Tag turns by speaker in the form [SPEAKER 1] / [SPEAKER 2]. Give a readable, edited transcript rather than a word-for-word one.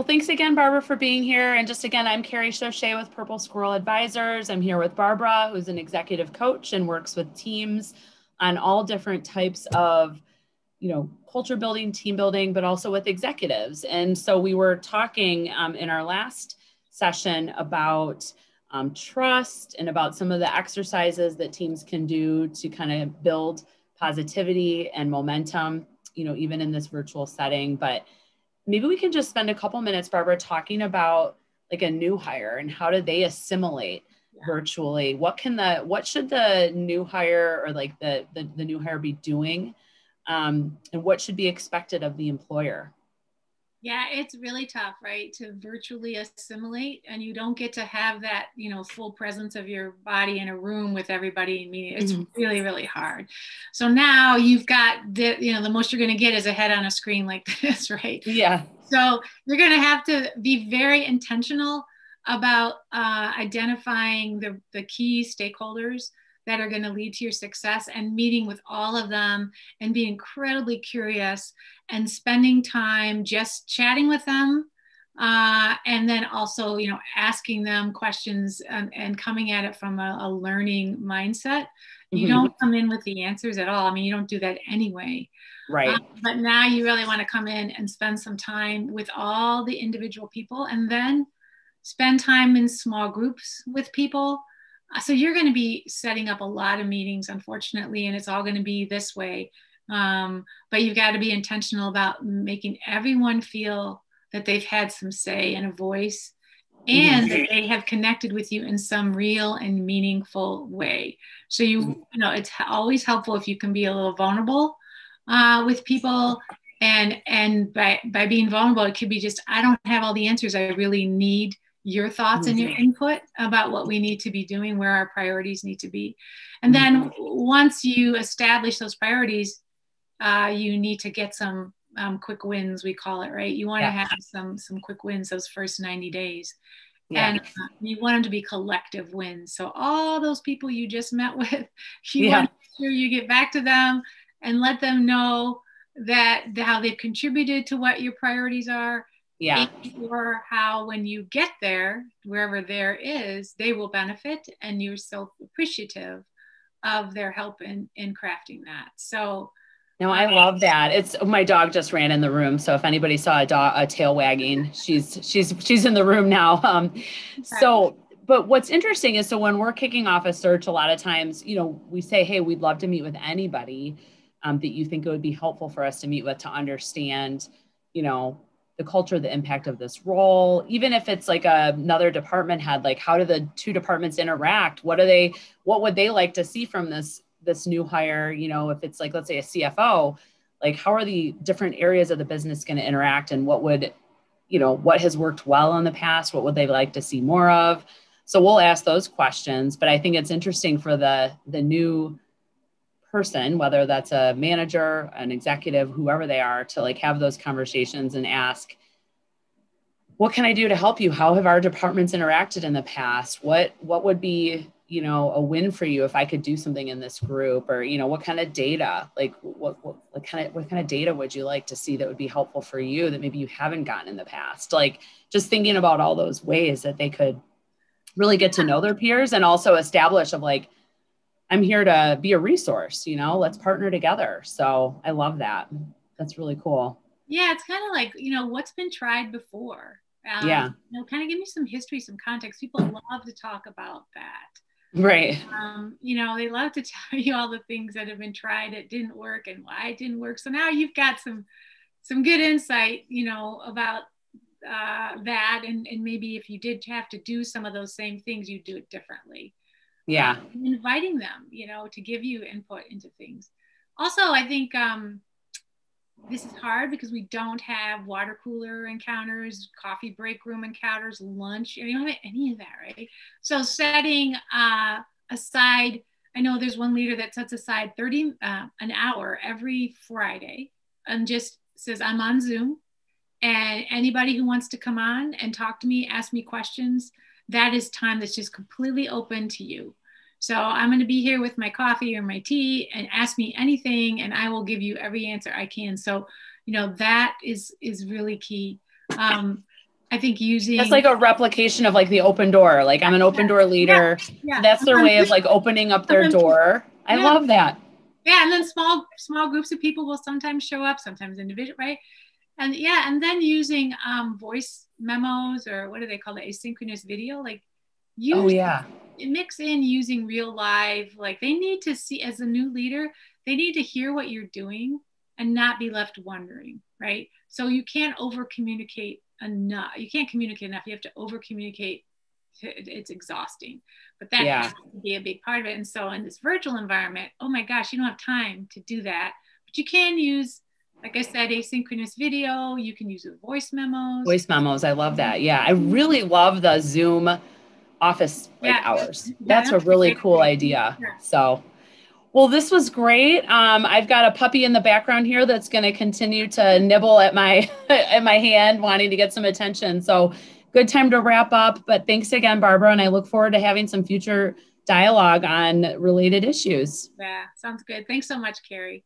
[SPEAKER 1] thanks again, Barbara, for being here. And just again, I'm Carrie Chauchet with Purple Squirrel Advisors. I'm here with Barbara, who's an executive coach and works with teams on all different types of, culture building, team building, but also with executives. And so we were talking in our last session about trust and about some of the exercises that teams can do to kind of build positivity and momentum, even in this virtual setting. But maybe we can just spend a couple minutes, Barbara, talking about like a new hire and how do they assimilate virtually? What should the new hire or like the new hire be doing? And what should be expected of the employer?
[SPEAKER 2] Yeah, it's really tough, right? To virtually assimilate, and you don't get to have that, full presence of your body in a room with everybody. I mean, it's really, really hard. So now you've got the most you're going to get is a head on a screen like this, right?
[SPEAKER 1] Yeah.
[SPEAKER 2] So you're going to have to be very intentional about identifying the key stakeholders that are going to lead to your success and meeting with all of them and being incredibly curious and spending time just chatting with them. And then also, asking them questions and coming at it from a learning mindset. You don't come in with the answers at all. I mean, you don't do that anyway.
[SPEAKER 1] Right.
[SPEAKER 2] But now you really want to come in and spend some time with all the individual people and then spend time in small groups with people. So you're going to be setting up a lot of meetings, unfortunately, and it's all going to be this way. But you've got to be intentional about making everyone feel that they've had some say and a voice and that they have connected with you in some real and meaningful way. So it's always helpful if you can be a little vulnerable with people. And by being vulnerable, it could be just, I don't have all the answers. I really need your thoughts and your input about what we need to be doing, where our priorities need to be. And then once you establish those priorities, you need to get some quick wins, we call it, right? You want to have some quick wins those first 90 days. Yeah. And you want them to be collective wins. So all those people you just met with, you want to make sure you get back to them and let them know that how they've contributed to what your priorities are.
[SPEAKER 1] Yeah.
[SPEAKER 2] Or how when you get there, wherever there is, they will benefit and you're so appreciative of their help in crafting that. So
[SPEAKER 1] no, I love that. It's my dog just ran in the room. So if anybody saw a tail wagging, she's in the room now. But what's interesting is, so when we're kicking off a search, a lot of times, we say, hey, we'd love to meet with anybody that you think it would be helpful for us to meet with to understand, the culture, the impact of this role, even if it's like another department head, like how do the two departments interact? What would they like to see from this new hire? If it's like, let's say a CFO, like how are the different areas of the business going to interact, and what has worked well in the past? What would they like to see more of? So we'll ask those questions, but I think it's interesting for the new person, whether that's a manager, an executive, whoever they are, to like have those conversations and ask, what can I do to help you? How have our departments interacted in the past? What would be, a win for you if I could do something in this group? Or, what kind of data, like what kind of data would you like to see that would be helpful for you that maybe you haven't gotten in the past? Like just thinking about all those ways that they could really get to know their peers and also establish of like, I'm here to be a resource, let's partner together. So I love that. That's really cool.
[SPEAKER 2] Yeah. It's kind of like, what's been tried before? Kind of give me some history, some context. People love to talk about that.
[SPEAKER 1] Right.
[SPEAKER 2] They love to tell you all the things that have been tried that didn't work and why it didn't work. So now you've got some good insight, about that. And maybe if you did have to do some of those same things, you'd do it differently.
[SPEAKER 1] Yeah.
[SPEAKER 2] Inviting them, to give you input into things. Also, I think this is hard because we don't have water cooler encounters, coffee break room encounters, lunch. You don't have any of that, right? So setting aside, I know there's one leader that sets aside an hour every Friday and just says, I'm on Zoom, and anybody who wants to come on and talk to me, ask me questions, that is time that's just completely open to you. So I'm going to be here with my coffee or my tea and ask me anything, and I will give you every answer I can. So, that is really key. I think using
[SPEAKER 1] it's like a replication of like the open door. Like I'm an open door leader.
[SPEAKER 2] Yeah.
[SPEAKER 1] That's their way of like opening up their door. I love that.
[SPEAKER 2] Yeah, and then small groups of people will sometimes show up, sometimes individual, right? And yeah, and then using voice memos, or what do they call it, asynchronous video, like use mix in using real live, like they need to see, as a new leader, they need to hear what you're doing and not be left wondering, right? So you can't over communicate enough. You can't communicate enough. You have to over communicate. It's exhausting, but that has to be a big part of it. And so in this virtual environment, oh my gosh, you don't have time to do that, but you can use, like I said, asynchronous video. You can use voice memos.
[SPEAKER 1] Voice memos. I love that. Yeah. I really love the Zoom office hours. That's a really cool idea. So, well, this was great. I've got a puppy in the background here that's going to continue to nibble at my at my hand, wanting to get some attention. So good time to wrap up. But thanks again, Barbara. And I look forward to having some future dialogue on related issues.
[SPEAKER 2] Yeah, sounds good. Thanks so much, Carrie.